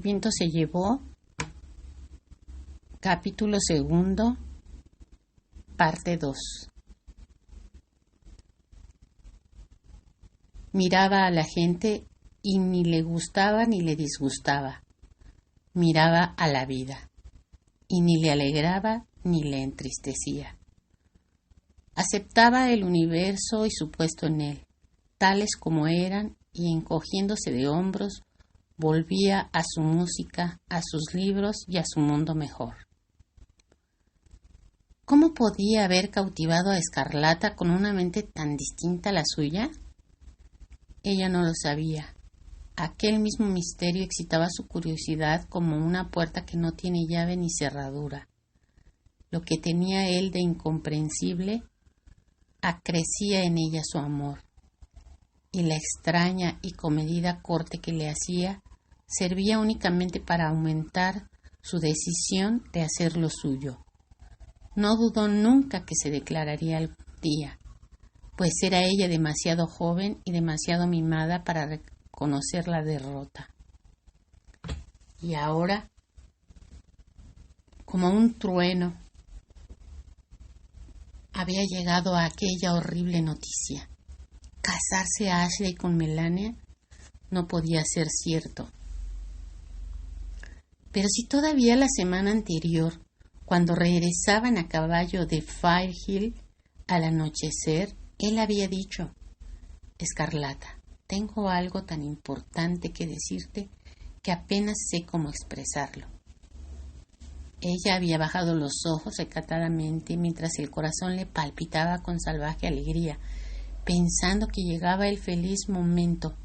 Viento se llevó, capítulo 2, parte 2. Miraba a la gente y ni le gustaba ni le disgustaba. Miraba a la vida y ni le alegraba ni le entristecía. Aceptaba el universo y su puesto en él, tales como eran, y encogiéndose de hombros, volvía a su música, a sus libros y a su mundo mejor. ¿Cómo podía haber cautivado a Escarlata con una mente tan distinta a la suya? Ella no lo sabía. Aquel mismo misterio excitaba su curiosidad como una puerta que no tiene llave ni cerradura. Lo que tenía él de incomprensible acrecía en ella su amor, y la extraña y comedida corte que le hacía servía únicamente para aumentar su decisión de hacer lo suyo. No dudó nunca que se declararía algún día, pues era ella demasiado joven y demasiado mimada para reconocer la derrota. Y ahora, como un trueno, había llegado a aquella horrible noticia. Casarse a Ashley con Melania no podía ser cierto. Pero si todavía la semana anterior, cuando regresaban a caballo de Firehill al anochecer, él había dicho: Escarlata, tengo algo tan importante que decirte que apenas sé cómo expresarlo. Ella había bajado los ojos recatadamente mientras el corazón le palpitaba con salvaje alegría, pensando que llegaba el feliz momento.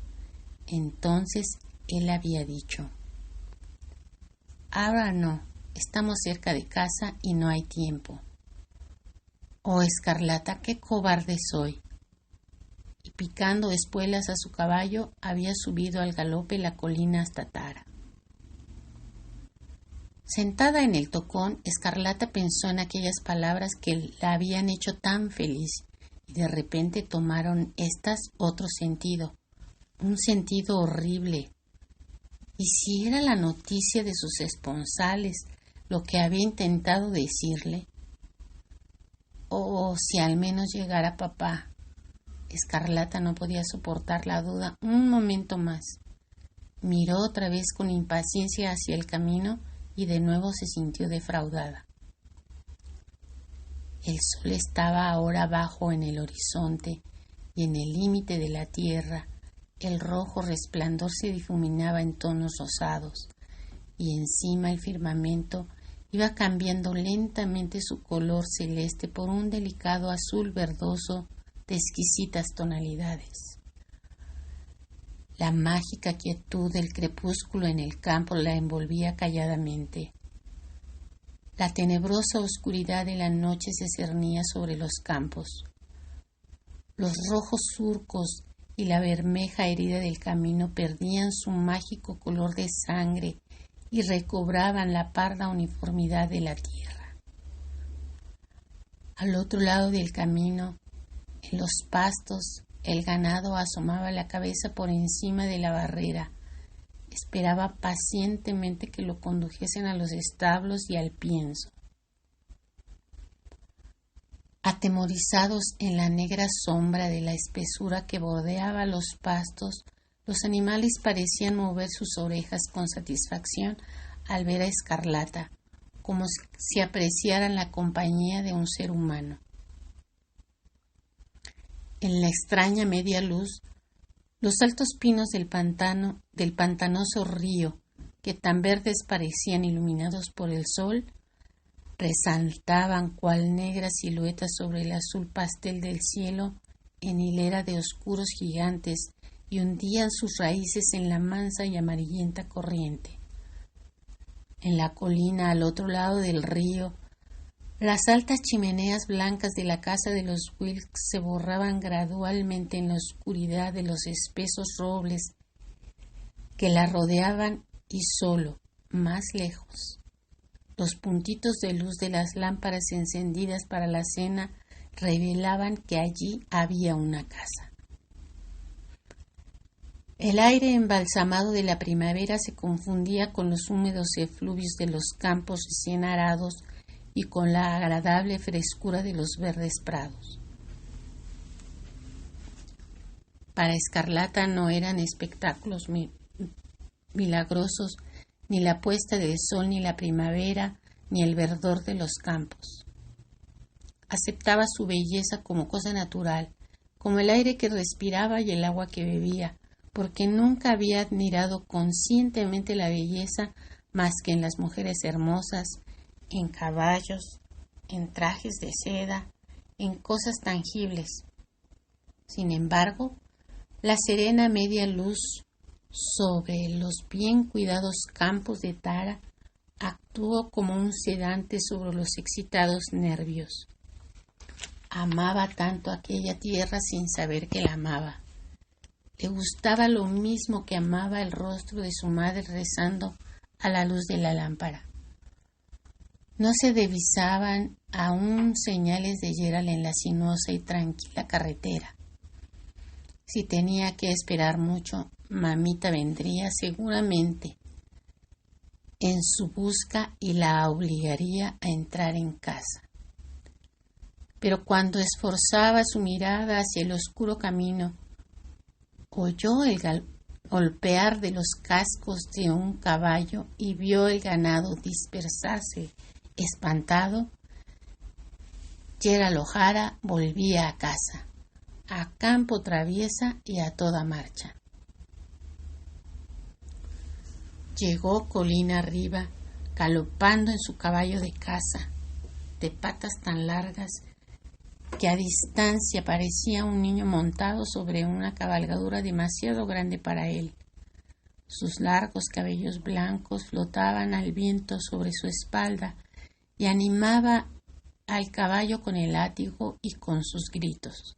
Entonces él había dicho: ahora no, estamos cerca de casa y no hay tiempo. Oh, Escarlata, qué cobarde soy. Y picando espuelas a su caballo, había subido al galope la colina hasta Tara. Sentada en el tocón, Escarlata pensó en aquellas palabras que la habían hecho tan feliz, y de repente tomaron éstas otro sentido, un sentido horrible. ¿Y si era la noticia de sus esponsales lo que había intentado decirle? Oh, si al menos llegara papá. Escarlata no podía soportar la duda un momento más. Miró otra vez con impaciencia hacia el camino y de nuevo se sintió defraudada. El sol estaba ahora bajo en el horizonte y en el límite de la tierra el rojo resplandor se difuminaba en tonos rosados, y encima el firmamento iba cambiando lentamente su color celeste por un delicado azul verdoso de exquisitas tonalidades. La mágica quietud del crepúsculo en el campo la envolvía calladamente. La tenebrosa oscuridad de la noche se cernía sobre los campos. Los rojos surcos y la bermeja herida del camino perdían su mágico color de sangre y recobraban la parda uniformidad de la tierra. Al otro lado del camino, en los pastos, el ganado asomaba la cabeza por encima de la barrera. Esperaba pacientemente que lo condujesen a los establos y al pienso. Atemorizados en la negra sombra de la espesura que bordeaba los pastos, los animales parecían mover sus orejas con satisfacción al ver a Escarlata, como si apreciaran la compañía de un ser humano. En la extraña media luz, los altos pinos del pantanoso río, que tan verdes parecían iluminados por el sol, resaltaban cual negra silueta sobre el azul pastel del cielo en hilera de oscuros gigantes y hundían sus raíces en la mansa y amarillenta corriente. En la colina al otro lado del río, las altas chimeneas blancas de la casa de los Wilkes se borraban gradualmente en la oscuridad de los espesos robles que la rodeaban, y solo, más lejos, los puntitos de luz de las lámparas encendidas para la cena revelaban que allí había una casa. El aire embalsamado de la primavera se confundía con los húmedos efluvios de los campos recién arados y con la agradable frescura de los verdes prados. Para Escarlata no eran espectáculos milagrosos ni la puesta del sol, ni la primavera, ni el verdor de los campos. Aceptaba su belleza como cosa natural, como el aire que respiraba y el agua que bebía, porque nunca había admirado conscientemente la belleza más que en las mujeres hermosas, en caballos, en trajes de seda, en cosas tangibles. Sin embargo, la serena media luz sobre los bien cuidados campos de Tara actuó como un sedante sobre los excitados nervios. Amaba tanto aquella tierra sin saber que la amaba. Le gustaba lo mismo que amaba el rostro de su madre rezando a la luz de la lámpara. No se divisaban aún señales de Gerald en la sinuosa y tranquila carretera. Si tenía que esperar mucho, mamita vendría seguramente en su busca y la obligaría a entrar en casa. Pero cuando esforzaba su mirada hacia el oscuro camino, oyó el golpear de los cascos de un caballo y vio el ganado dispersarse. Espantado, Gerald O'Hara volvía a casa, a campo traviesa y a toda marcha. Llegó colina arriba, galopando en su caballo de caza, de patas tan largas que a distancia parecía un niño montado sobre una cabalgadura demasiado grande para él. Sus largos cabellos blancos flotaban al viento sobre su espalda y animaba al caballo con el látigo y con sus gritos.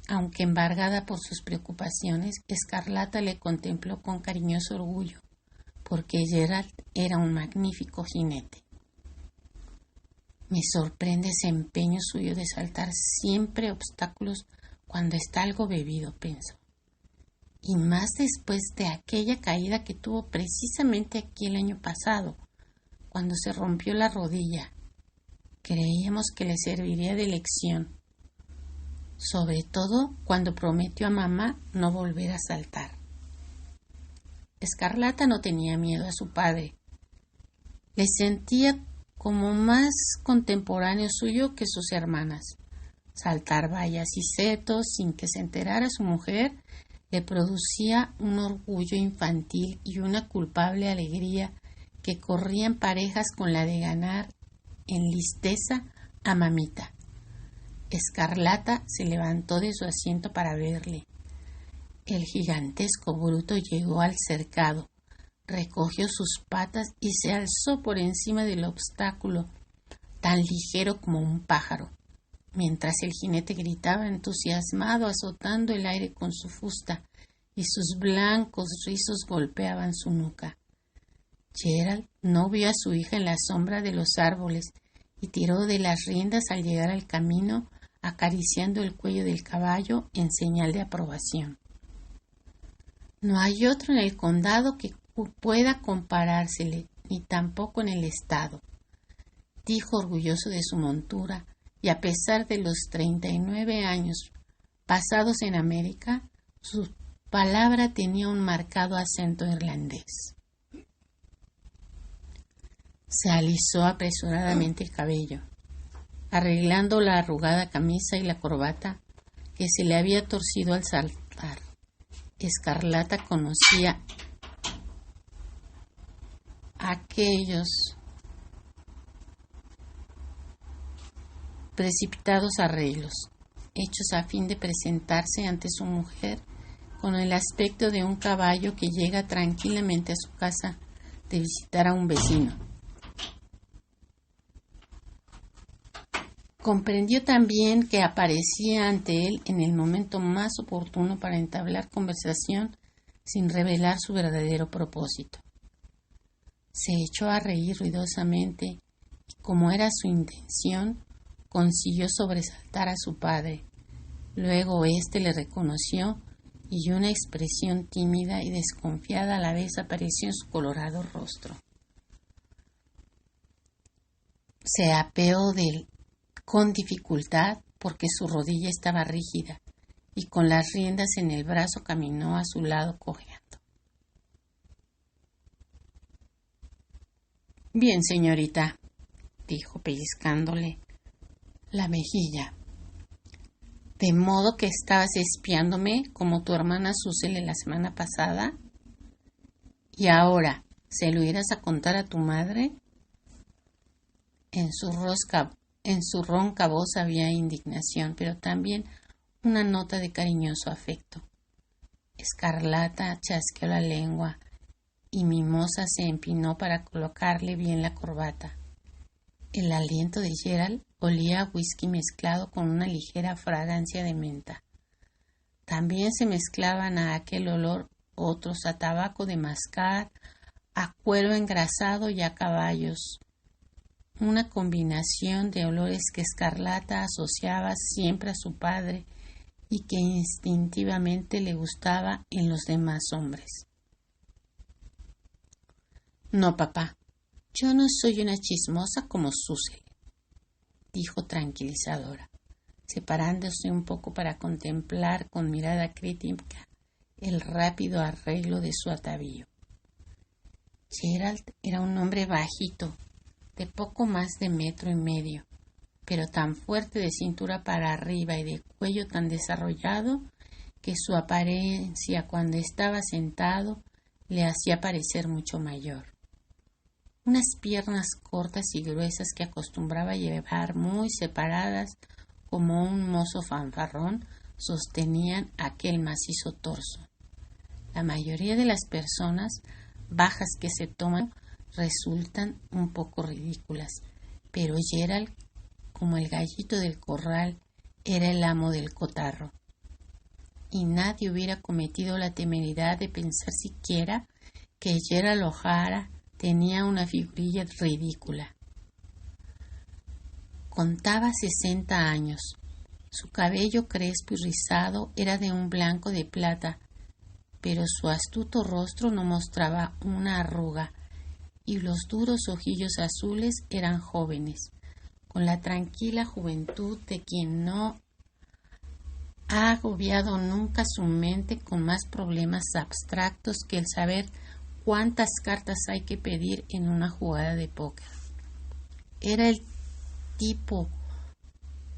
Aunque embargada por sus preocupaciones, Escarlata le contempló con cariñoso orgullo, porque Gerald era un magnífico jinete. Me sorprende ese empeño suyo de saltar siempre obstáculos cuando está algo bebido, pensó. Y más después de aquella caída que tuvo precisamente aquí el año pasado, cuando se rompió la rodilla. Creíamos que le serviría de lección, sobre todo cuando prometió a mamá no volver a saltar. Escarlata no tenía miedo a su padre. Le sentía como más contemporáneo suyo que sus hermanas. Saltar vallas y setos sin que se enterara su mujer le producía un orgullo infantil y una culpable alegría que corrían parejas con la de ganar en listeza a mamita. Escarlata se levantó de su asiento para verle. El gigantesco bruto llegó al cercado, recogió sus patas y se alzó por encima del obstáculo, tan ligero como un pájaro, mientras el jinete gritaba entusiasmado, azotando el aire con su fusta, y sus blancos rizos golpeaban su nuca. Gerald no vio a su hija en la sombra de los árboles y tiró de las riendas al llegar al camino, acariciando el cuello del caballo en señal de aprobación. No hay otro en el condado que pueda comparársele, ni tampoco en el estado, dijo orgulloso de su montura, y a pesar de los 39 años pasados en América, su palabra tenía un marcado acento irlandés. Se alisó apresuradamente el cabello, arreglando la arrugada camisa y la corbata que se le había torcido al saltar. Escarlata conocía aquellos precipitados arreglos, hechos a fin de presentarse ante su mujer con el aspecto de un caballo que llega tranquilamente a su casa de visitar a un vecino. Comprendió también que aparecía ante él en el momento más oportuno para entablar conversación sin revelar su verdadero propósito. Se echó a reír ruidosamente y, como era su intención, consiguió sobresaltar a su padre, Luego éste le reconoció y una expresión tímida y desconfiada a la vez apareció en su colorado rostro. Se apeó de él con dificultad porque su rodilla estaba rígida y con las riendas en el brazo caminó a su lado cojeando. Bien, señorita, dijo pellizcándole la mejilla. ¿De modo que estabas espiándome como tu hermana Susele la semana pasada? ¿Y ahora se lo irás a contar a tu madre? En su ronca voz había indignación, pero también una nota de cariñoso afecto. Escarlata chasqueó la lengua y Mimosa se empinó para colocarle bien la corbata. El aliento de Gerald olía a whisky mezclado con una ligera fragancia de menta. También se mezclaban a aquel olor otros a tabaco de mascar, a cuero engrasado y a caballos. Una combinación de olores que Escarlata asociaba siempre a su padre y que instintivamente le gustaba en los demás hombres. No, papá, yo no soy una chismosa como Susele, dijo tranquilizadora, separándose un poco para contemplar con mirada crítica el rápido arreglo de su atavío. Gerald era un hombre bajito, de poco más de 1,5 metros, pero tan fuerte de cintura para arriba y de cuello tan desarrollado que su apariencia cuando estaba sentado le hacía parecer mucho mayor. Unas piernas cortas y gruesas que acostumbraba llevar muy separadas como un mozo fanfarrón sostenían aquel macizo torso. La mayoría de las personas bajas que se toman resultan un poco ridículas, pero Gerald, como el gallito del corral, era el amo del cotarro, y nadie hubiera cometido la temeridad de pensar siquiera que Gerald O'Hara tenía una figurilla ridícula. Contaba 60 años. Su cabello crespo y rizado era de un blanco de plata, pero su astuto rostro no mostraba una arruga, y los duros ojillos azules eran jóvenes, con la tranquila juventud de quien no ha agobiado nunca su mente con más problemas abstractos que el saber cuántas cartas hay que pedir en una jugada de póker. Era el tipo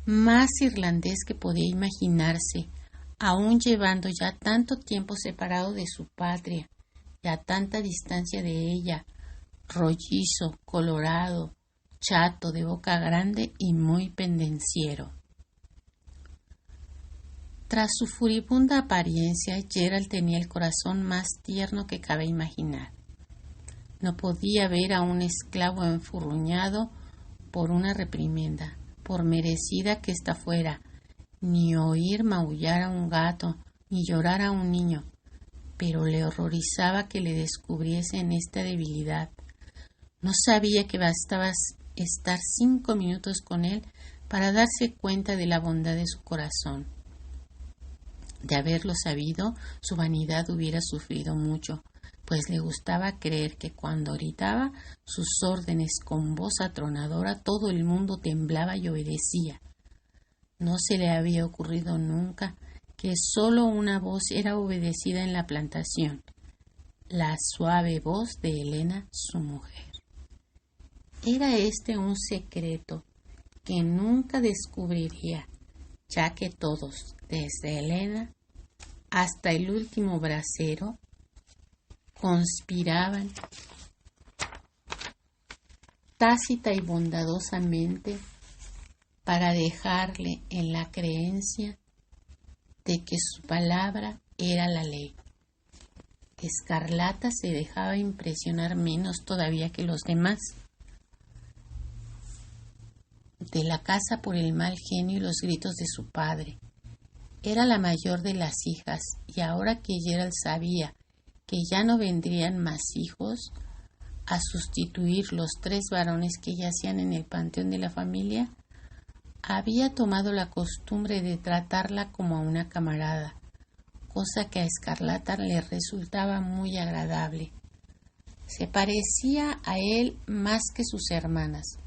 más irlandés que podía imaginarse, aun llevando ya tanto tiempo separado de su patria y a tanta distancia de ella, rollizo, colorado, chato, de boca grande y muy pendenciero. Tras su furibunda apariencia, Gerald tenía el corazón más tierno que cabe imaginar. No podía ver a un esclavo enfurruñado por una reprimenda, por merecida que ésta fuera, ni oír maullar a un gato, ni llorar a un niño, pero le horrorizaba que le descubriesen esta debilidad. No sabía que bastaba estar 5 minutos con él para darse cuenta de la bondad de su corazón. De haberlo sabido, su vanidad hubiera sufrido mucho, pues le gustaba creer que cuando gritaba sus órdenes con voz atronadora todo el mundo temblaba y obedecía. No se le había ocurrido nunca que sólo una voz era obedecida en la plantación, la suave voz de Helena, su mujer. Era este un secreto que nunca descubriría, ya que todos, desde Helena hasta el último bracero, conspiraban tácita y bondadosamente para dejarle en la creencia de que su palabra era la ley. Escarlata se dejaba impresionar menos todavía que los demás de la casa por el mal genio y los gritos de su padre. Era la mayor de las hijas, y ahora que Gerald sabía que ya no vendrían más hijos a sustituir los 3 varones que yacían en el panteón de la familia, había tomado la costumbre de tratarla como a una camarada, cosa que a Escarlata le resultaba muy agradable. Se parecía a él más que sus hermanas,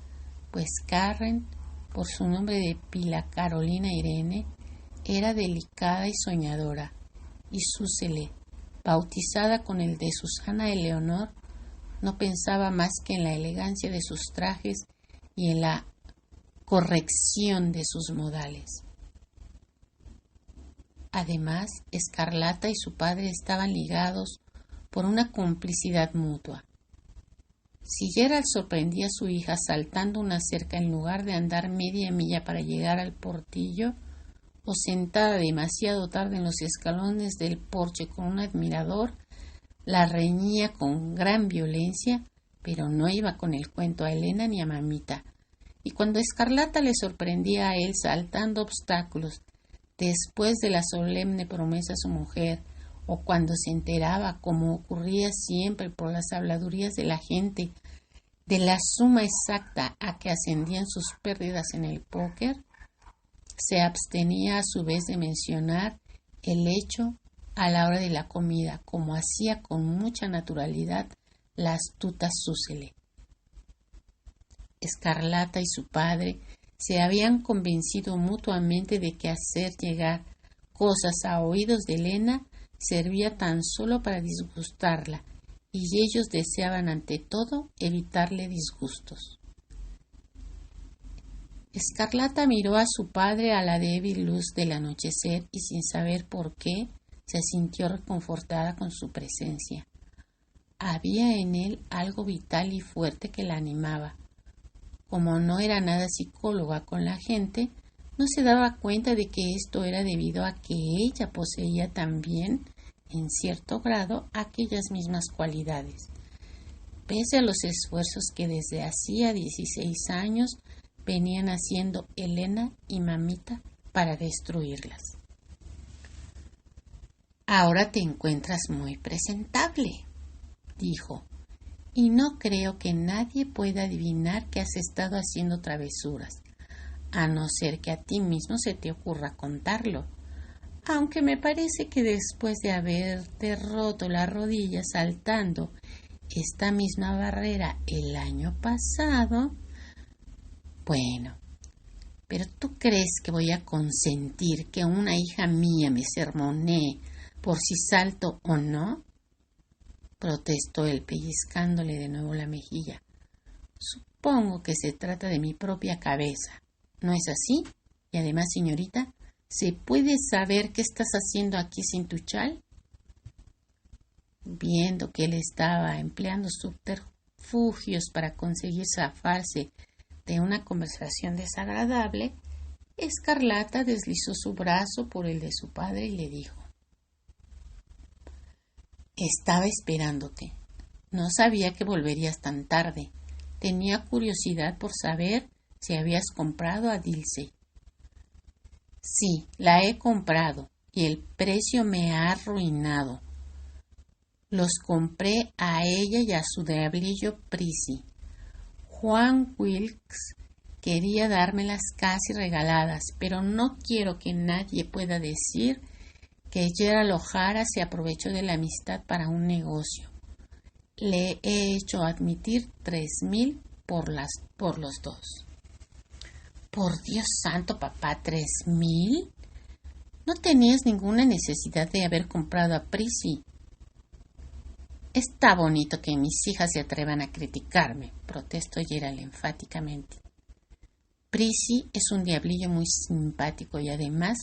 pues Karen, por su nombre de pila Carolina Irene, era delicada y soñadora, y Susele, bautizada con el de Susana Eleonor, no pensaba más que en la elegancia de sus trajes y en la corrección de sus modales. Además, Escarlata y su padre estaban ligados por una complicidad mutua. Si Gerald sorprendía a su hija saltando una cerca en lugar de andar media milla para llegar al portillo, o sentada demasiado tarde en los escalones del porche con un admirador, la reñía con gran violencia, pero no iba con el cuento a Elena ni a mamita. Y cuando Escarlata le sorprendía a él saltando obstáculos, después de la solemne promesa a su mujer, o cuando se enteraba, como ocurría siempre por las habladurías de la gente, de la suma exacta a que ascendían sus pérdidas en el póker, se abstenía a su vez de mencionar el hecho a la hora de la comida, como hacía con mucha naturalidad la astuta Susele. Escarlata y su padre se habían convencido mutuamente de que hacer llegar cosas a oídos de Elena servía tan solo para disgustarla, y ellos deseaban ante todo evitarle disgustos. Escarlata miró a su padre a la débil luz del anochecer y sin saber por qué se sintió reconfortada con su presencia. Había en él algo vital y fuerte que la animaba. Como no era nada psicóloga con la gente, no se daba cuenta de que esto era debido a que ella poseía también, en cierto grado, aquellas mismas cualidades. Pese a los esfuerzos que desde hacía 16 años venían haciendo Elena y mamita para destruirlas. Ahora te encuentras muy presentable, dijo, y no creo que nadie pueda adivinar que has estado haciendo travesuras, a no ser que a ti mismo se te ocurra contarlo. Aunque me parece que después de haberte roto la rodilla saltando esta misma barrera el año pasado... Bueno, ¿pero tú crees que voy a consentir que una hija mía me sermonee por si salto o no? Protestó él, pellizcándole de nuevo la mejilla. Supongo que se trata de mi propia cabeza, ¿no es así? Y además, señorita, ¿se puede saber qué estás haciendo aquí sin tu chal? Viendo que él estaba empleando subterfugios para conseguir zafarse de una conversación desagradable, Escarlata deslizó su brazo por el de su padre y le dijo: Estaba esperándote. No sabía que volverías tan tarde. Tenía curiosidad por saber si habías comprado a Dilsey. Sí, la he comprado y el precio me ha arruinado. Los compré a ella y a su diablillo Prissy. Juan Wilkes quería dármelas casi regaladas, pero no quiero que nadie pueda decir que Gerald O'Hara se aprovechó de la amistad para un negocio. Le he hecho admitir 3,000 por los dos. Por Dios santo, papá, ¿3,000? No tenías ninguna necesidad de haber comprado a Prissy. Está bonito que mis hijas se atrevan a criticarme, protestó Gerald enfáticamente. Prissy es un diablillo muy simpático y además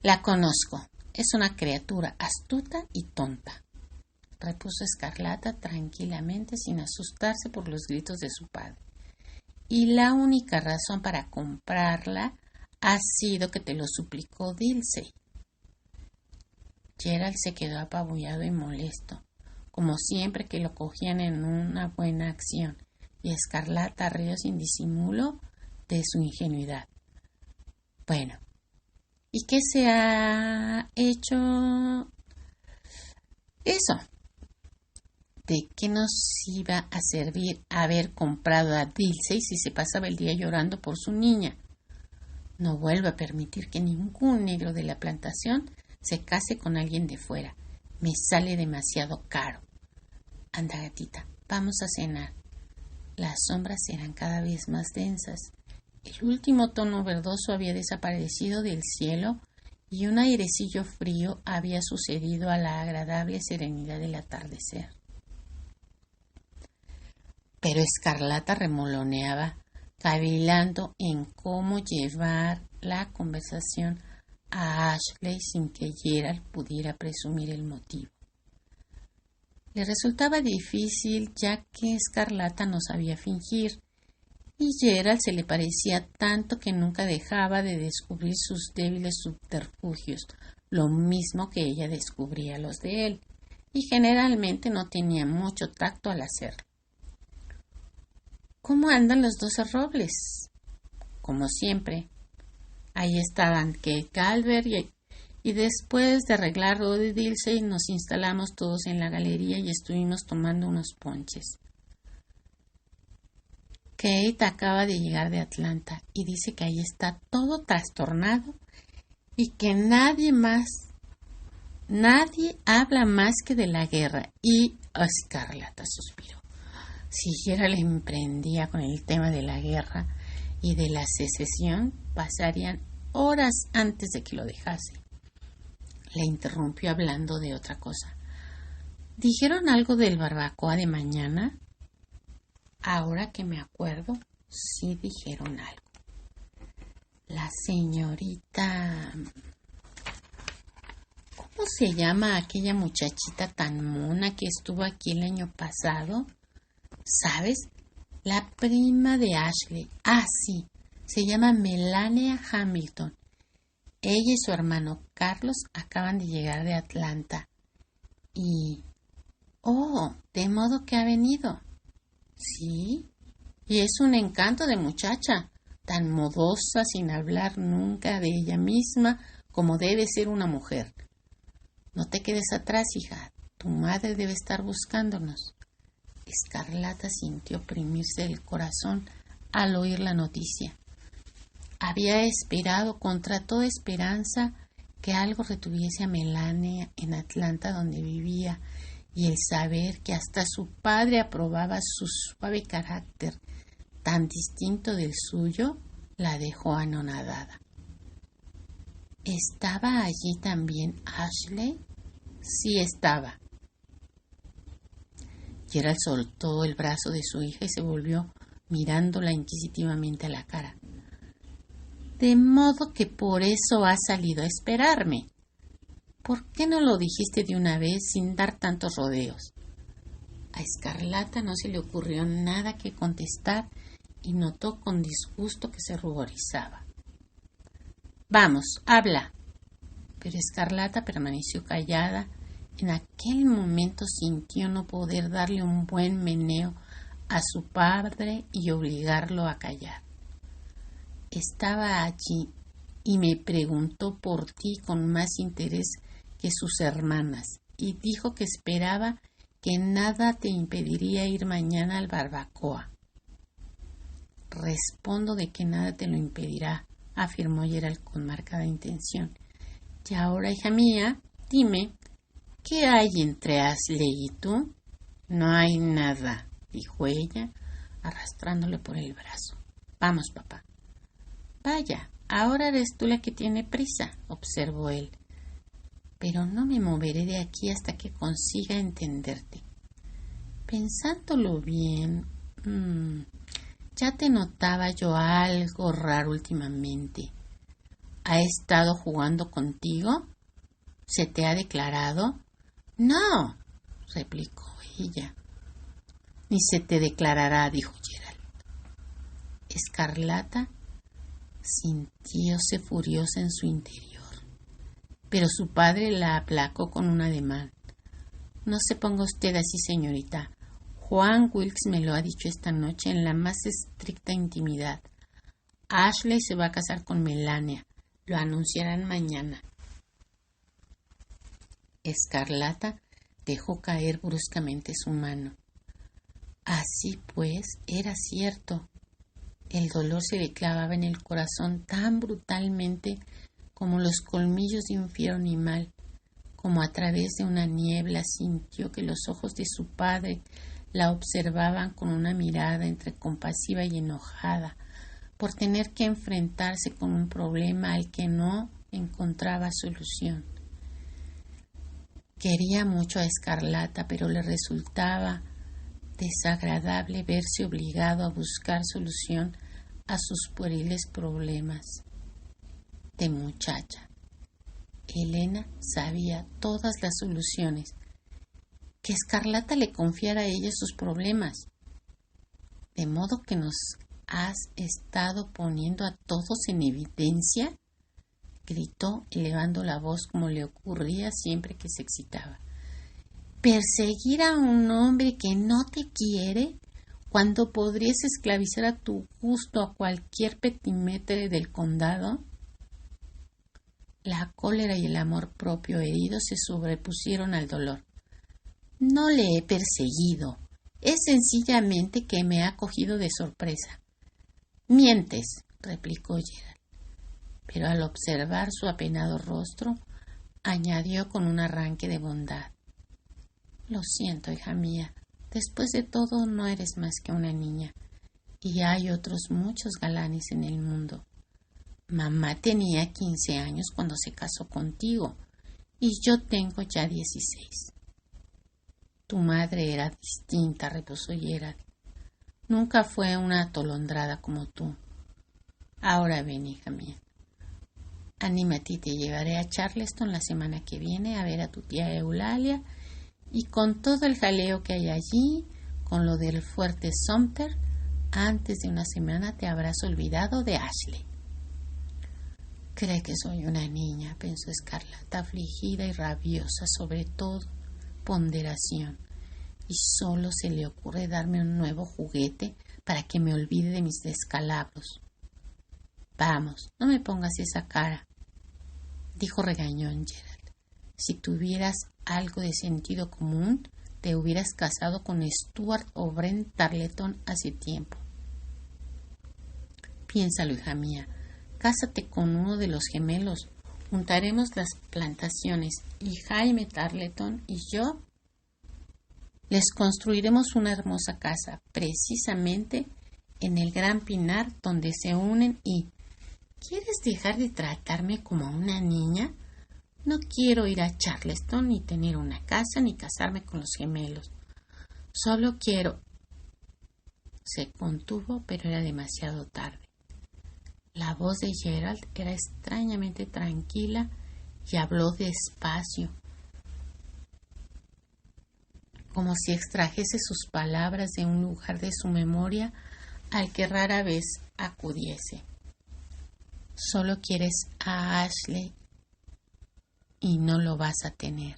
la conozco. Es una criatura astuta y tonta, repuso Escarlata tranquilamente sin asustarse por los gritos de su padre. Y la única razón para comprarla ha sido que te lo suplicó Dilsey. Gerald se quedó apabullado y molesto, como siempre que lo cogían en una buena acción, y Escarlata rió sin disimulo de su ingenuidad. Bueno, ¿y qué se ha hecho? Eso. ¿De qué nos iba a servir haber comprado a Dilsey si se pasaba el día llorando por su niña? No vuelvo a permitir que ningún negro de la plantación se case con alguien de fuera. Me sale demasiado caro. Anda, gatita, vamos a cenar. Las sombras eran cada vez más densas. El último tono verdoso había desaparecido del cielo y un airecillo frío había sucedido a la agradable serenidad del atardecer. Pero Escarlata remoloneaba, cavilando en cómo llevar la conversación a Ashley sin que Gerald pudiera presumir el motivo. Le resultaba difícil ya que Escarlata no sabía fingir y Gerald se le parecía tanto que nunca dejaba de descubrir sus débiles subterfugios, lo mismo que ella descubría los de él, y generalmente no tenía mucho tacto al hacerlo. ¿Cómo andan los 12 robles? Como siempre. Ahí estaban Kate Calvert y después de arreglar lo de Dilsey nos instalamos todos en la galería y estuvimos tomando unos ponches. Kate acaba de llegar de Atlanta y dice que ahí está todo trastornado y que nadie habla más que de la guerra. Y Escarlata suspiró. Si Gerald emprendía con el tema de la guerra y de la secesión, pasarían horas antes de que lo dejase. Le interrumpió hablando de otra cosa. ¿Dijeron algo del barbacoa de mañana? Ahora que me acuerdo, sí dijeron algo. La señorita... ¿Cómo se llama aquella muchachita tan mona que estuvo aquí el año pasado? ¿Sabes? La prima de Ashley. Ah, sí. Se llama Melania Hamilton. Ella y su hermano Carlos acaban de llegar de Atlanta. Y... Oh, de modo que ha venido. Sí. Y es un encanto de muchacha, tan modosa, sin hablar nunca de ella misma, como debe ser una mujer. No te quedes atrás, hija. Tu madre debe estar buscándonos. Escarlata sintió oprimirse el corazón al oír la noticia. Había esperado contra toda esperanza que algo retuviese a Melania en Atlanta donde vivía, y el saber que hasta su padre aprobaba su suave carácter tan distinto del suyo la dejó anonadada. ¿Estaba allí también Ashley? Sí estaba. Gerald soltó el brazo de su hija y se volvió mirándola inquisitivamente a la cara. De modo que por eso has salido a esperarme. ¿Por qué no lo dijiste de una vez sin dar tantos rodeos? A Escarlata no se le ocurrió nada que contestar y notó con disgusto que se ruborizaba. Vamos, habla. Pero Escarlata permaneció callada. En aquel momento sintió no poder darle un buen meneo a su padre y obligarlo a callar. Estaba allí y me preguntó por ti con más interés que sus hermanas y dijo que esperaba que nada te impediría ir mañana al barbacoa. Respondo de que nada te lo impedirá, afirmó Gerald con marcada intención. Y ahora, hija mía, dime, ¿qué hay entre Ashley y tú? No hay nada, dijo ella, arrastrándole por el brazo. Vamos, papá. Vaya, ahora eres tú la que tiene prisa, observó él. Pero no me moveré de aquí hasta que consiga entenderte. Pensándolo bien, ya te notaba yo algo raro últimamente. ¿Ha estado jugando contigo? ¿Se te ha declarado? No, replicó ella. Ni se te declarará, dijo Gerald. Escarlata sintióse furiosa en su interior, pero su padre la aplacó con un ademán. No se ponga usted así, señorita. Juan Wilkes me lo ha dicho esta noche en la más estricta intimidad. Ashley se va a casar con Melania. Lo anunciarán mañana. Escarlata dejó caer bruscamente su mano. Así pues, era cierto. El dolor se le clavaba en el corazón tan brutalmente como los colmillos de un fiero animal. Como a través de una niebla sintió que los ojos de su padre la observaban con una mirada entre compasiva y enojada por tener que enfrentarse con un problema al que no encontraba solución. Quería mucho a Escarlata, pero le resultaba desagradable verse obligado a buscar solución a sus pueriles problemas de muchacha. Elena sabía todas las soluciones. Que Escarlata le confiara a ella sus problemas. ¿De modo que nos has estado poniendo a todos en evidencia?, gritó, elevando la voz como le ocurría siempre que se excitaba. ¿Perseguir a un hombre que no te quiere, cuando podrías esclavizar a tu gusto a cualquier petimetre del condado? La cólera y el amor propio herido se sobrepusieron al dolor. No le he perseguido. Es sencillamente que me ha cogido de sorpresa. Mientes, replicó Gerald. Pero al observar su apenado rostro, añadió con un arranque de bondad. Lo siento, hija mía. Después de todo, no eres más que una niña. Y hay otros muchos galanes en el mundo. Mamá tenía 15 años cuando se casó contigo, y yo tengo ya 16. Tu madre era distinta, repuso Gerald. Nunca fue una atolondrada como tú. Ahora ven, hija mía. Anímate y te llevaré a Charleston la semana que viene a ver a tu tía Eulalia, y con todo el jaleo que hay allí, con lo del fuerte Sumter, antes de una semana te habrás olvidado de Ashley. Cree que soy una niña, pensó Escarlata, afligida y rabiosa, sobre todo ponderación, y solo se le ocurre darme un nuevo juguete para que me olvide de mis descalabros. Vamos, no me pongas esa cara, dijo regañón Gerald. Si tuvieras algo de sentido común, te hubieras casado con Stuart o Brent Tarleton hace tiempo. Piénsalo, hija mía. Cásate con uno de los gemelos. Juntaremos las plantaciones y Jaime Tarleton y yo les construiremos una hermosa casa, precisamente en el gran pinar donde se unen y... ¿Quieres dejar de tratarme como una niña? No quiero ir a Charleston, ni tener una casa, ni casarme con los gemelos. Solo quiero... Se contuvo, pero era demasiado tarde. La voz de Gerald era extrañamente tranquila y habló despacio, como si extrajese sus palabras de un lugar de su memoria al que rara vez acudiese. Solo quieres a Ashley y no lo vas a tener.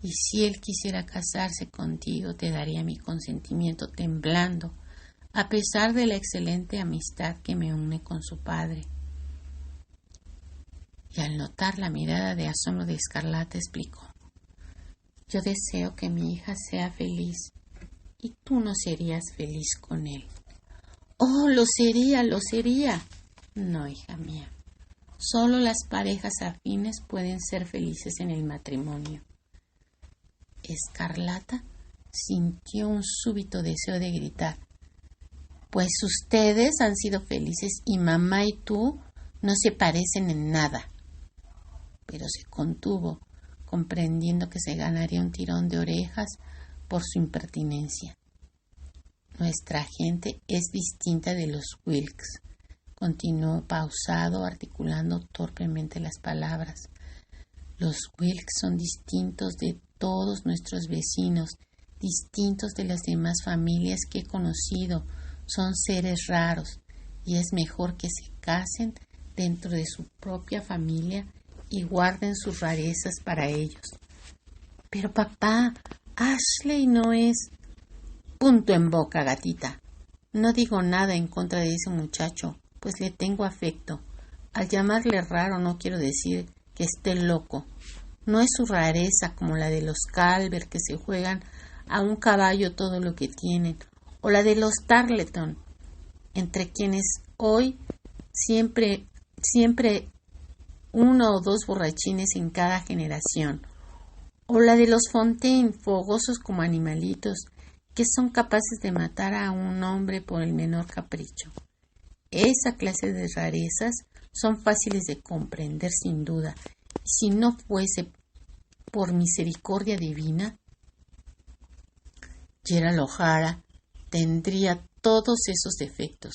Y si él quisiera casarse contigo, te daría mi consentimiento temblando, a pesar de la excelente amistad que me une con su padre. Y al notar la mirada de asombro de Escarlata, explicó: yo deseo que mi hija sea feliz, y tú no serías feliz con él. ¡Oh, lo sería, lo sería! No, hija mía. Solo las parejas afines pueden ser felices en el matrimonio. Escarlata sintió un súbito deseo de gritar. Pues ustedes han sido felices y mamá y tú no se parecen en nada. Pero se contuvo, comprendiendo que se ganaría un tirón de orejas por su impertinencia. Nuestra gente es distinta de los Wilkes, continuó pausado, articulando torpemente las palabras. Los Wilkes son distintos de todos nuestros vecinos, distintos de las demás familias que he conocido. Son seres raros, y es mejor que se casen dentro de su propia familia y guarden sus rarezas para ellos. Pero papá, Ashley no es... Punto en boca, gatita. No digo nada en contra de ese muchacho, pues le tengo afecto. Al llamarle raro no quiero decir que esté loco. No es su rareza como la de los Calvert, que se juegan a un caballo todo lo que tienen, o la de los Tarleton. entre quienes hoy siempre uno o dos borrachines en cada generación, o la de los Fontaine, fogosos como animalitos, que son capaces de matar a un hombre por el menor capricho. Esa clase de rarezas son fáciles de comprender sin duda, y si no fuese por misericordia divina, Gerald O'Hara tendría todos esos defectos.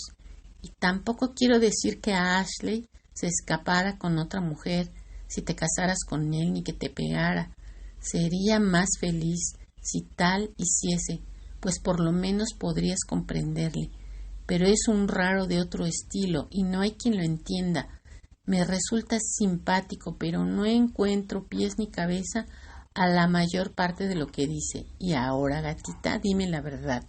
Y tampoco quiero decir que Ashley se escapara con otra mujer si te casaras con él ni que te pegara. Sería más feliz si tal hiciese, pues por lo menos podrías comprenderle. Pero es un raro de otro estilo y no hay quien lo entienda. Me resulta simpático, pero no encuentro pies ni cabeza a la mayor parte de lo que dice. Y ahora, gatita, dime la verdad.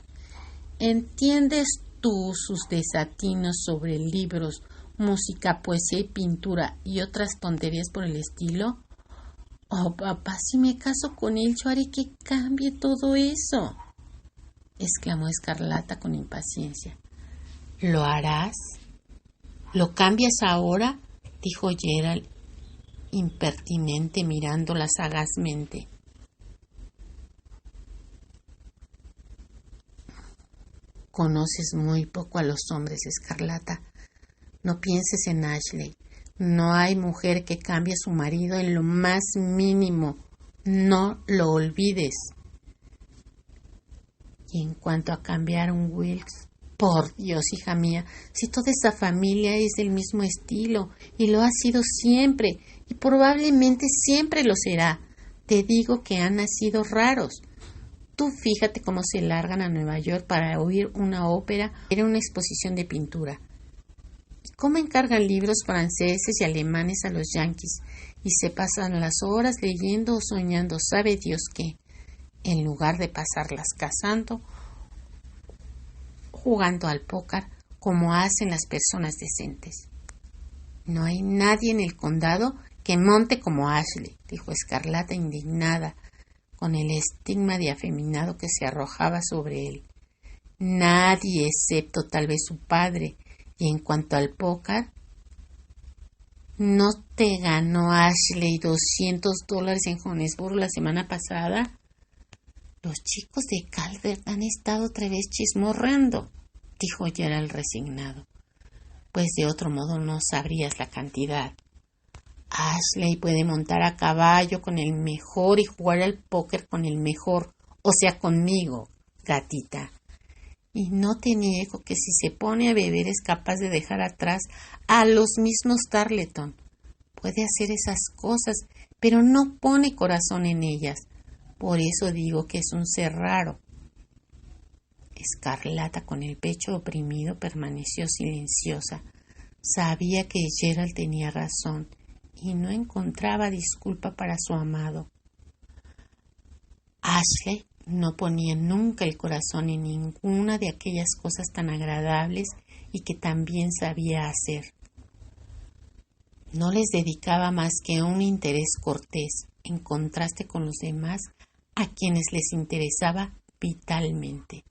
¿Entiendes tú sus desatinos sobre libros, música, poesía y pintura y otras tonterías por el estilo? Oh, papá, si me caso con él, yo haré que cambie todo eso, exclamó Escarlata con impaciencia. ¿Lo harás? ¿Lo cambias ahora?, dijo Gerald, impertinente, mirándola sagazmente. Conoces muy poco a los hombres, Escarlata. No pienses en Ashley. No hay mujer que cambie a su marido en lo más mínimo. No lo olvides. Y en cuanto a cambiar un Wilkes, por Dios, hija mía, si toda esa familia es del mismo estilo y lo ha sido siempre y probablemente siempre lo será, te digo que han nacido raros. Tú fíjate cómo se largan a Nueva York para oír una ópera o una exposición de pintura. Y cómo encargan libros franceses y alemanes a los yanquis y se pasan las horas leyendo o soñando, sabe Dios qué, en lugar de pasarlas cazando, jugando al póker, como hacen las personas decentes. No hay nadie en el condado que monte como Ashley, dijo Escarlata indignada, con el estigma de afeminado que se arrojaba sobre él. Nadie, excepto tal vez su padre. Y en cuanto al póker, ¿no te ganó Ashley $200 en Johannesburgo la semana pasada? Los chicos de Calvert han estado otra vez chismorreando, dijo Gerald resignado. Pues de otro modo no sabrías la cantidad. Ashley puede montar a caballo con el mejor y jugar al póker con el mejor, o sea, conmigo, gatita. Y no te niego que si se pone a beber es capaz de dejar atrás a los mismos Tarleton. Puede hacer esas cosas, pero no pone corazón en ellas. Por eso digo que es un ser raro. Escarlata, con el pecho oprimido, permaneció silenciosa. Sabía que Gerald tenía razón y no encontraba disculpa para su amado. Ashley no ponía nunca el corazón en ninguna de aquellas cosas tan agradables y que tan bien sabía hacer. No les dedicaba más que un interés cortés, en contraste con los demás, a quienes les interesaba vitalmente.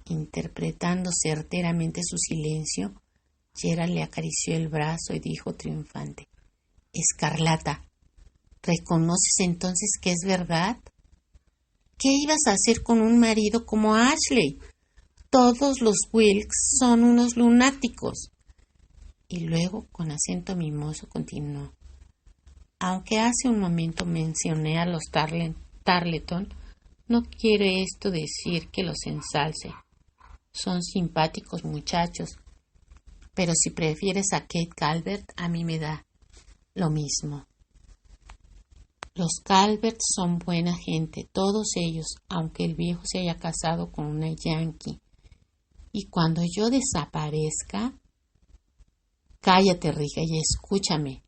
Interpretando certeramente su silencio, Gerald le acarició el brazo y dijo triunfante: Escarlata, ¿reconoces entonces que es verdad? ¿Qué ibas a hacer con un marido como Ashley? Todos los Wilkes son unos lunáticos. Y luego, con acento mimoso, continuó: aunque hace un momento mencioné a los Tarleton, no quiere esto decir que los ensalce. Son simpáticos muchachos, pero si prefieres a Kate Calvert, a mí me da lo mismo. Los Calvert son buena gente, todos ellos, aunque el viejo se haya casado con una yankee. Y cuando yo desaparezca, cállate, Riga, y escúchame.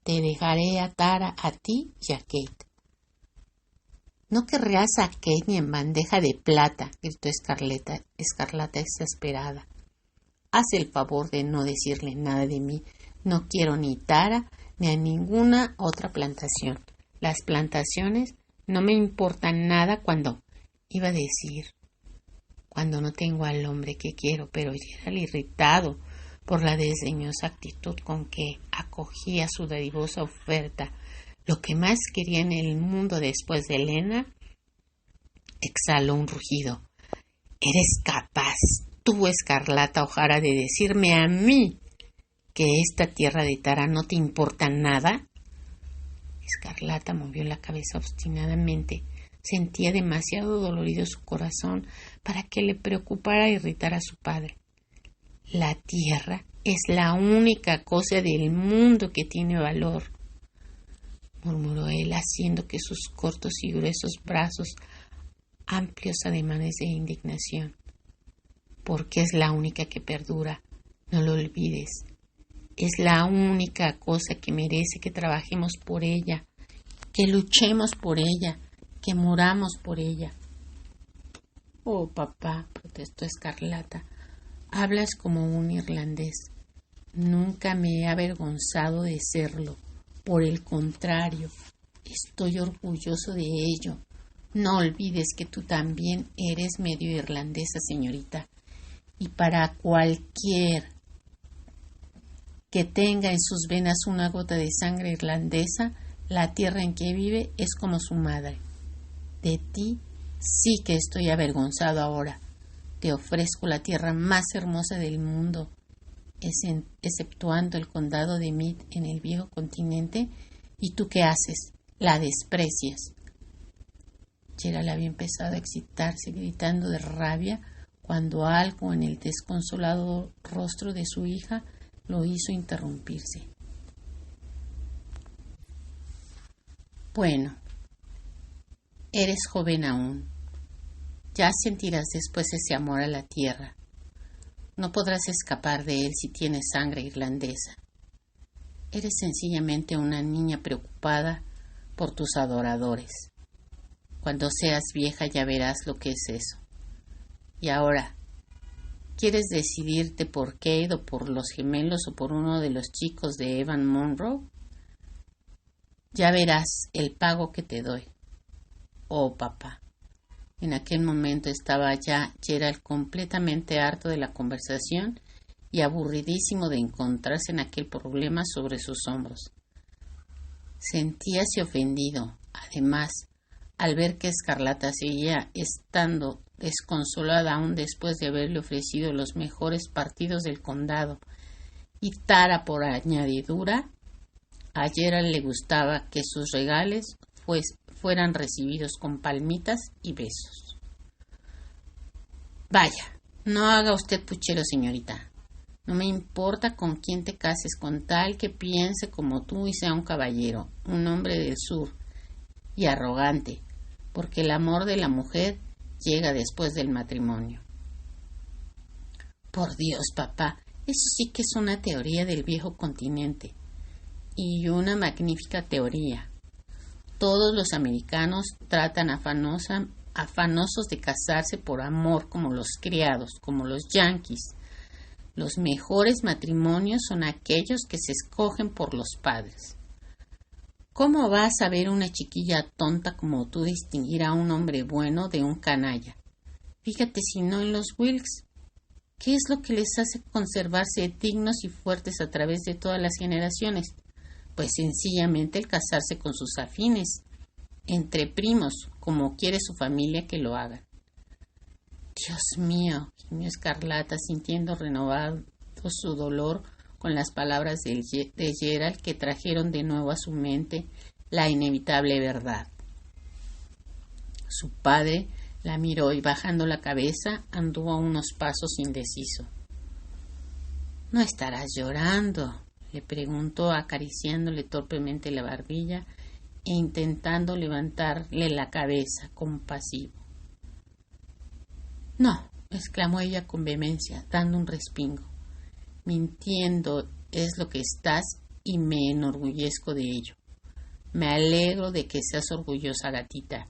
Te dejaré atar a ti y a Kate. No querrás a Kate ni en bandeja de plata, gritó Escarlata exasperada. Haz el favor de no decirle nada de mí. No quiero ni Tara ni a ninguna otra plantación. Las plantaciones no me importan nada cuando cuando no tengo al hombre que quiero, pero Gerald, irritado por la desdeñosa actitud con que acogía su dadivosa oferta, lo que más quería en el mundo después de Elena, exhaló un rugido. ¿Eres capaz, tú, Escarlata O'Hara, de decirme a mí que esta tierra de Tara no te importa nada? Escarlata movió la cabeza obstinadamente. Sentía demasiado dolorido su corazón para que le preocupara irritar a su padre. La tierra es la única cosa del mundo que tiene valor, murmuró él, haciendo que sus cortos y gruesos brazos amplios ademanes de indignación. Porque es la única que perdura, no lo olvides. Es la única cosa que merece que trabajemos por ella, que luchemos por ella, que muramos por ella. Oh, papá, protestó Escarlata, hablas como un irlandés. Nunca me he avergonzado de serlo. Por el contrario, estoy orgulloso de ello. No olvides que tú también eres medio irlandesa, señorita. Y para cualquier que tenga en sus venas una gota de sangre irlandesa, la tierra en que vive es como su madre. De ti sí que estoy avergonzado ahora. Te ofrezco la tierra más hermosa del mundo, exceptuando el condado de Meath en el viejo continente, ¿y tú qué haces? La desprecias. Gerald había empezado a excitarse, gritando de rabia, cuando algo en el desconsolado rostro de su hija lo hizo interrumpirse. Bueno, eres joven aún. Ya sentirás después ese amor a la tierra. No podrás escapar de él si tienes sangre irlandesa. Eres sencillamente una niña preocupada por tus adoradores. Cuando seas vieja ya verás lo que es eso. Y ahora, ¿quieres decidirte por Kate o por los gemelos o por uno de los chicos de Evan Monroe? Ya verás el pago que te doy. Oh, papá. En aquel momento estaba ya Gerald completamente harto de la conversación y aburridísimo de encontrarse en aquel problema sobre sus hombros. Sentíase ofendido, además, al ver que Escarlata seguía estando desconsolada aún después de haberle ofrecido los mejores partidos del condado, y Tara, por añadidura, a Gerald le gustaba que sus regales fueran recibidos con palmitas y besos. Vaya, no haga usted puchero, señorita. No me importa con quién te cases, con tal que piense como tú y sea un caballero, un hombre del sur, y arrogante, porque el amor de la mujer llega después del matrimonio. Por Dios, papá, eso sí que es una teoría del viejo continente, y una magnífica teoría. Todos los americanos tratan afanosos de casarse por amor, como los criados, como los yanquis. Los mejores matrimonios son aquellos que se escogen por los padres. ¿Cómo vas a ver una chiquilla tonta como tú distinguir a un hombre bueno de un canalla? Fíjate si no en los Wilkes. ¿Qué es lo que les hace conservarse dignos y fuertes a través de todas las generaciones? Pues sencillamente el casarse con sus afines, entre primos, como quiere su familia que lo hagan. Dios mío, gimió Escarlata, sintiendo renovado su dolor con las palabras de Gerald que trajeron de nuevo a su mente la inevitable verdad. Su padre la miró y, bajando la cabeza, anduvo a unos pasos indeciso. ¿No estarás llorando?, le preguntó, acariciándole torpemente la barbilla e intentando levantarle la cabeza compasivo. No, exclamó ella con vehemencia, dando un respingo. Mintiendo es lo que estás y me enorgullezco de ello. Me alegro de que seas orgullosa, gatita,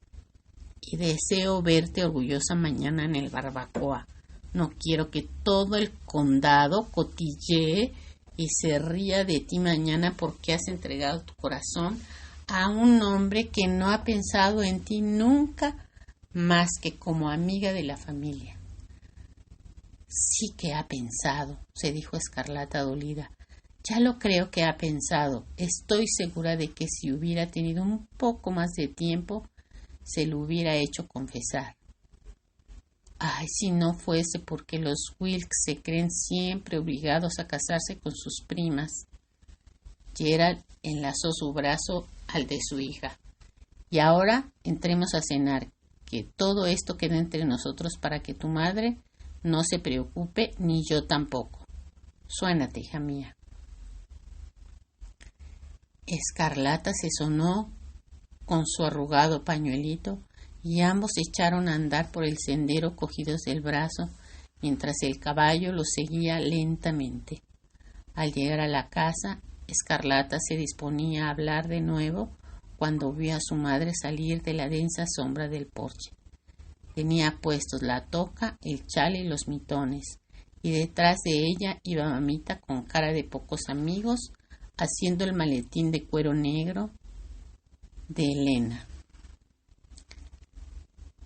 y deseo verte orgullosa mañana en el barbacoa. No quiero que todo el condado cotillee y se ría de ti mañana porque has entregado tu corazón a un hombre que no ha pensado en ti nunca más que como amiga de la familia. Sí que ha pensado, se dijo Escarlata dolida. Ya lo creo que ha pensado. Estoy segura de que si hubiera tenido un poco más de tiempo, se lo hubiera hecho confesar. Ay, si no fuese porque los Wilkes se creen siempre obligados a casarse con sus primas. Gerald enlazó su brazo al de su hija. Y ahora entremos a cenar, que todo esto quede entre nosotros para que tu madre no se preocupe, ni yo tampoco. Suénate, hija mía. Escarlata se sonó con su arrugado pañuelito y ambos se echaron a andar por el sendero cogidos del brazo, mientras el caballo los seguía lentamente. Al llegar a la casa, Escarlata se disponía a hablar de nuevo cuando vio a su madre salir de la densa sombra del porche. Tenía puestos la toca, el chal y los mitones, y detrás de ella iba mamita con cara de pocos amigos, haciendo el maletín de cuero negro de Elena,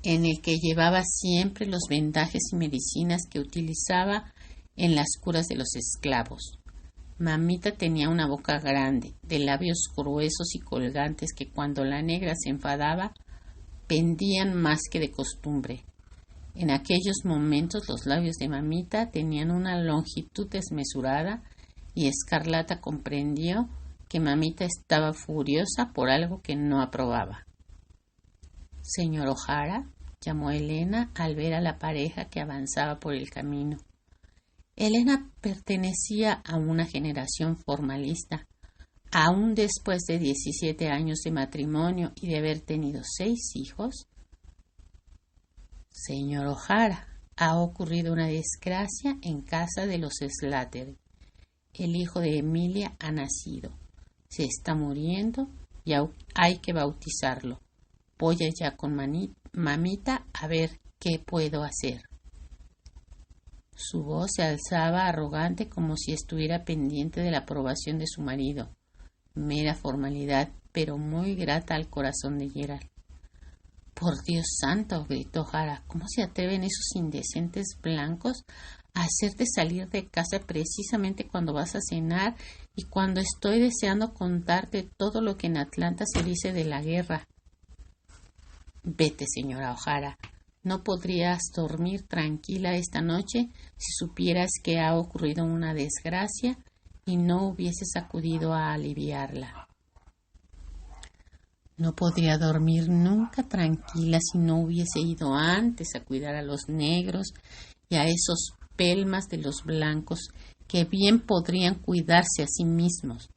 en el que llevaba siempre los vendajes y medicinas que utilizaba en las curas de los esclavos. Mamita tenía una boca grande, de labios gruesos y colgantes que cuando la negra se enfadaba pendían más que de costumbre. En aquellos momentos los labios de mamita tenían una longitud desmesurada y Escarlata comprendió que mamita estaba furiosa por algo que no aprobaba. «Señor O'Hara», llamó Elena al ver a la pareja que avanzaba por el camino. Elena pertenecía a una generación formalista. Aún después de 17 años de matrimonio y de haber tenido 6 hijos. «Señor O'Hara, ha ocurrido una desgracia en casa de los Slattery. El hijo de Emilia ha nacido. Se está muriendo y hay que bautizarlo. Voy allá con mamita a ver qué puedo hacer». Su voz se alzaba arrogante como si estuviera pendiente de la aprobación de su marido. Mera formalidad, pero muy grata al corazón de Gerald. «Por Dios santo», gritó O'Hara, «¿cómo se atreven esos indecentes blancos a hacerte salir de casa precisamente cuando vas a cenar y cuando estoy deseando contarte todo lo que en Atlanta se dice de la guerra?» «Vete, señora O'Hara. No podrías dormir tranquila esta noche si supieras que ha ocurrido una desgracia y no hubieses acudido a aliviarla». «No podría dormir nunca tranquila si no hubiese ido antes a cuidar a los negros y a esos pelmas de los blancos que bien podrían cuidarse a sí mismos»,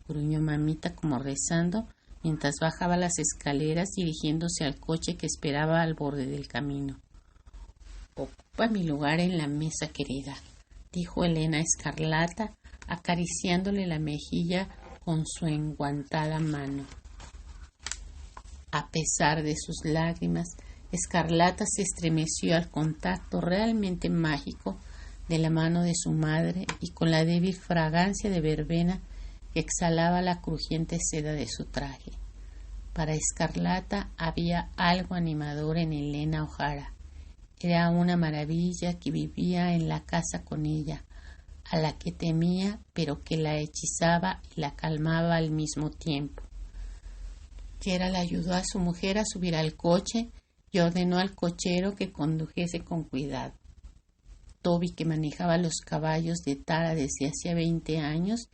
gruñó mamita como rezando mientras bajaba las escaleras dirigiéndose al coche que esperaba al borde del camino. «Ocupa mi lugar en la mesa, querida», dijo Elena a Escarlata, acariciándole la mejilla con su enguantada mano. A pesar de sus lágrimas, Escarlata se estremeció al contacto realmente mágico de la mano de su madre y con la débil fragancia de verbena que exhalaba la crujiente seda de su traje. Para Escarlata había algo animador en Elena O'Hara. Era una maravilla que vivía en la casa con ella, a la que temía, pero que la hechizaba y la calmaba al mismo tiempo. Gerald ayudó a su mujer a subir al coche y ordenó al cochero que condujese con cuidado. Toby, que manejaba los caballos de Tara desde hacía 20 años,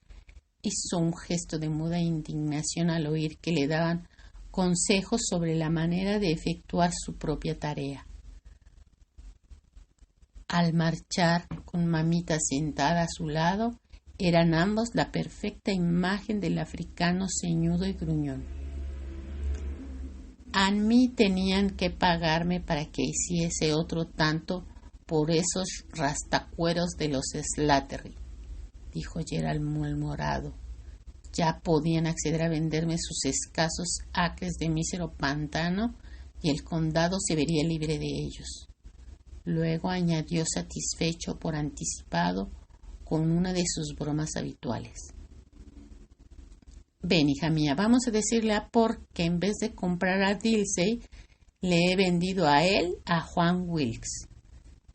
hizo un gesto de muda indignación al oír que le daban consejos sobre la manera de efectuar su propia tarea. Al marchar, con mamita sentada a su lado, eran ambos la perfecta imagen del africano ceñudo y gruñón. A mí tenían que pagarme para que hiciese otro tanto por esos rastacueros de los Slattery, dijo Gerald malhumorado. Ya podían acceder a venderme sus escasos acres de mísero pantano y el condado se vería libre de ellos. Luego añadió satisfecho por anticipado con una de sus bromas habituales. «Ven, hija mía, vamos a decirle a Por que en vez de comprar a Dilsey, le he vendido a él a Juan Wilkes».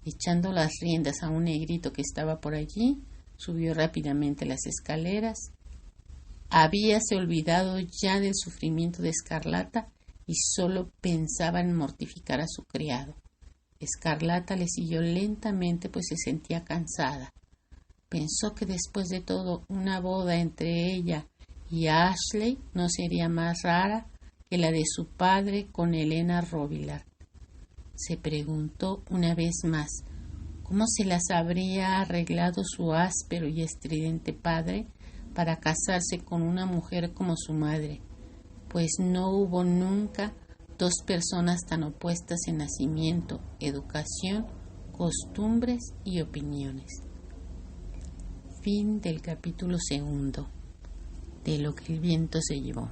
Echando las riendas a un negrito que estaba por allí, subió rápidamente las escaleras. Habíase olvidado ya del sufrimiento de Escarlata y solo pensaba en mortificar a su criado. Escarlata le siguió lentamente, pues se sentía cansada. Pensó que después de todo una boda entre ella y Ashley no sería más rara que la de su padre con Helena Robiliard. Se preguntó una vez más cómo se las habría arreglado su áspero y estridente padre para casarse con una mujer como su madre, pues no hubo nunca dos personas tan opuestas en nacimiento, educación, costumbres y opiniones. Fin del capítulo 2 de Lo que el viento se llevó.